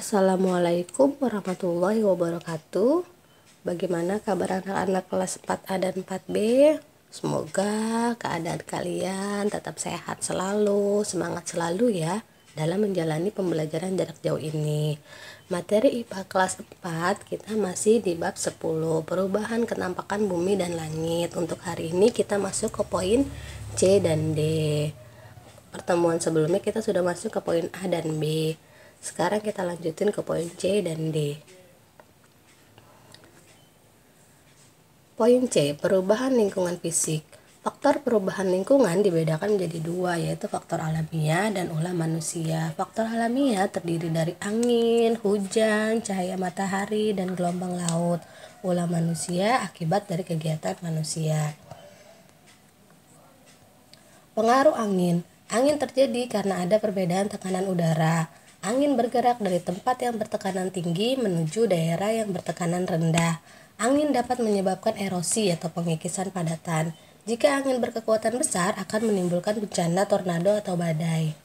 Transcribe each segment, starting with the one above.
Assalamualaikum warahmatullahi wabarakatuh. Bagaimana kabar anak-anak kelas 4A dan 4B? Semoga keadaan kalian tetap sehat selalu, semangat selalu ya dalam menjalani pembelajaran jarak jauh ini. Materi IPA kelas 4 kita masih di bab 10, perubahan kenampakan bumi dan langit. Untuk hari ini kita masuk ke poin C dan D. Pertemuan sebelumnya kita sudah masuk ke poin A dan B. Sekarang kita lanjutin ke poin C dan D. Poin C, perubahan lingkungan fisik. Faktor perubahan lingkungan dibedakan menjadi dua, yaitu faktor alamiah dan ulah manusia. Faktor alamiah terdiri dari angin, hujan, cahaya matahari, dan gelombang laut. Ulah manusia akibat dari kegiatan manusia. Pengaruh angin. Angin terjadi karena ada perbedaan tekanan udara. Angin bergerak dari tempat yang bertekanan tinggi menuju daerah yang bertekanan rendah. Angin dapat menyebabkan erosi atau pengikisan padatan. Jika angin berkekuatan besar akan menimbulkan bencana tornado atau badai.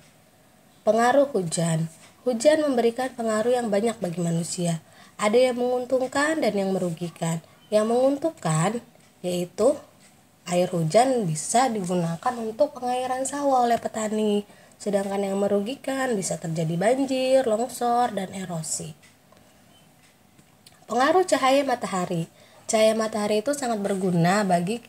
Pengaruh hujan. Hujan memberikan pengaruh yang banyak bagi manusia. Ada yang menguntungkan dan yang merugikan. Yang menguntungkan yaitu air hujan bisa digunakan untuk pengairan sawah oleh petani. Sedangkan yang merugikan bisa terjadi banjir, longsor, dan erosi. Pengaruh cahaya matahari. Cahaya matahari itu sangat berguna bagi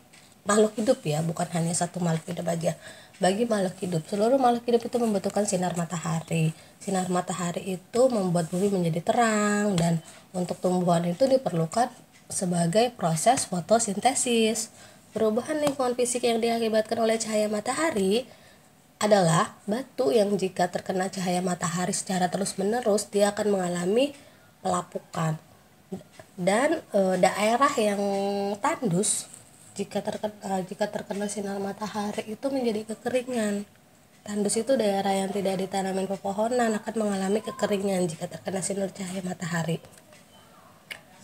makhluk hidup ya, bukan hanya satu makhluk hidup aja. Bagi makhluk hidup, seluruh makhluk hidup itu membutuhkan sinar matahari. Sinar matahari itu membuat bumi menjadi terang, dan untuk tumbuhan itu diperlukan sebagai proses fotosintesis. Perubahan lingkungan fisik yang diakibatkan oleh cahaya matahari adalah batu yang jika terkena cahaya matahari secara terus-menerus dia akan mengalami pelapukan, dan daerah yang tandus jika terkena sinar matahari itu menjadi kekeringan. Tandus itu daerah yang tidak ditanamin pepohonan akan mengalami kekeringan jika terkena sinar cahaya matahari.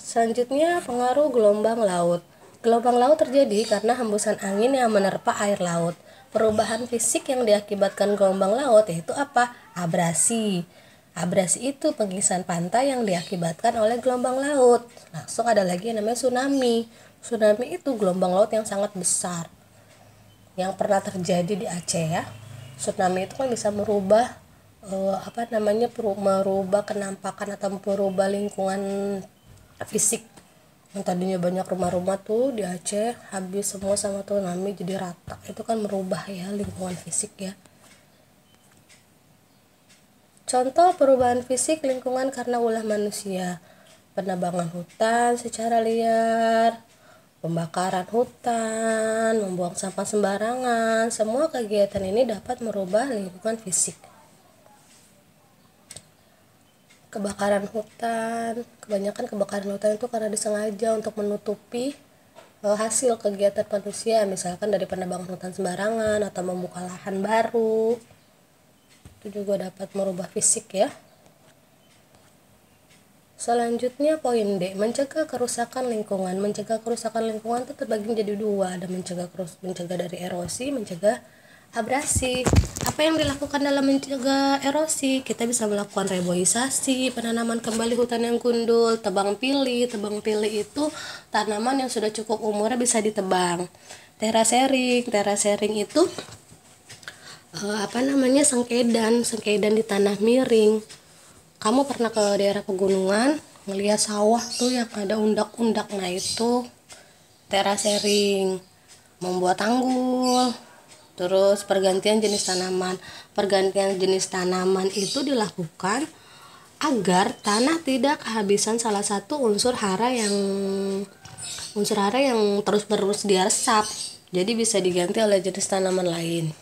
Selanjutnya, pengaruh gelombang laut. Gelombang laut terjadi karena hembusan angin yang menerpa air laut. Perubahan fisik yang diakibatkan gelombang laut yaitu apa? Abrasi. Abrasi itu pengikisan pantai yang diakibatkan oleh gelombang laut. Langsung ada lagi yang namanya tsunami. Tsunami itu gelombang laut yang sangat besar yang pernah terjadi di Aceh ya. Tsunami itu kan bisa merubah merubah kenampakan atau merubah lingkungan fisik. Yang tadinya banyak rumah-rumah tuh di Aceh habis semua sama tsunami jadi rata. Itu kan merubah ya lingkungan fisik ya. Contoh perubahan fisik lingkungan karena ulah manusia: penebangan hutan secara liar, pembakaran hutan, membuang sampah sembarangan. Semua kegiatan ini dapat merubah lingkungan fisik. Kebakaran hutan, kebanyakan kebakaran hutan itu karena disengaja untuk menutupi hasil kegiatan manusia, misalkan dari penebangan hutan sembarangan atau membuka lahan baru. Itu juga dapat merubah fisik ya. Selanjutnya poin D, mencegah kerusakan lingkungan. Mencegah kerusakan lingkungan itu terbagi menjadi dua, ada mencegah dari erosi, mencegah abrasi. Apa yang dilakukan dalam mencegah erosi? Kita bisa melakukan reboisasi, penanaman kembali hutan yang gundul, tebang pilih. Tebang pilih itu tanaman yang sudah cukup umurnya bisa ditebang. Terasering itu sengkedan di tanah miring. Kamu pernah ke daerah pegunungan ngelihat sawah tuh yang ada undak-undak, nah itu terasering. Membuat tanggul, terus pergantian jenis tanaman. Pergantian jenis tanaman itu dilakukan agar tanah tidak kehabisan salah satu unsur hara yang terus-menerus diresap. Jadi bisa diganti oleh jenis tanaman lain.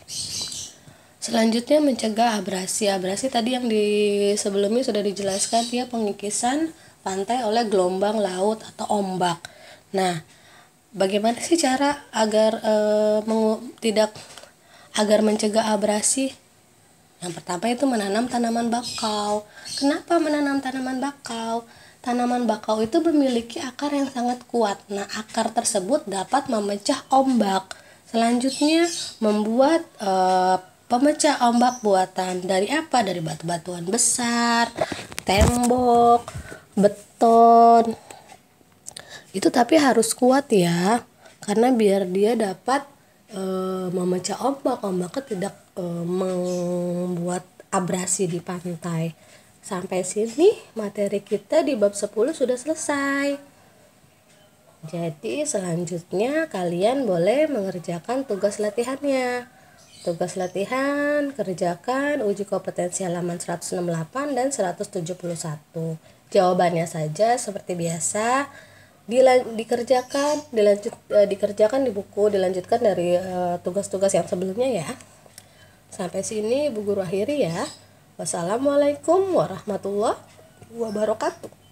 Selanjutnya mencegah abrasi. Abrasi tadi yang sebelumnya sudah dijelaskan, dia pengikisan pantai oleh gelombang laut atau ombak. Nah, bagaimana sih cara agar mencegah abrasi? Yang pertama itu menanam tanaman bakau. Kenapa menanam tanaman bakau? Tanaman bakau itu memiliki akar yang sangat kuat. Nah, akar tersebut dapat memecah ombak. Selanjutnya membuat pemecah ombak buatan dari apa? Dari batu-batuan besar, tembok, beton. Itu tapi harus kuat ya, karena biar dia dapat memecah ombak. Ombaknya tidak membuat abrasi di pantai. Sampai sini materi kita di bab 10 sudah selesai. Jadi selanjutnya kalian boleh mengerjakan tugas latihannya. Tugas latihan, kerjakan uji kompetensi halaman 168 dan 171. Jawabannya saja seperti biasa, dikerjakan di buku, dilanjutkan dari tugas-tugas yang sebelumnya ya. Sampai sini Bu Guru akhiri ya. Wassalamualaikum warahmatullahi wabarakatuh.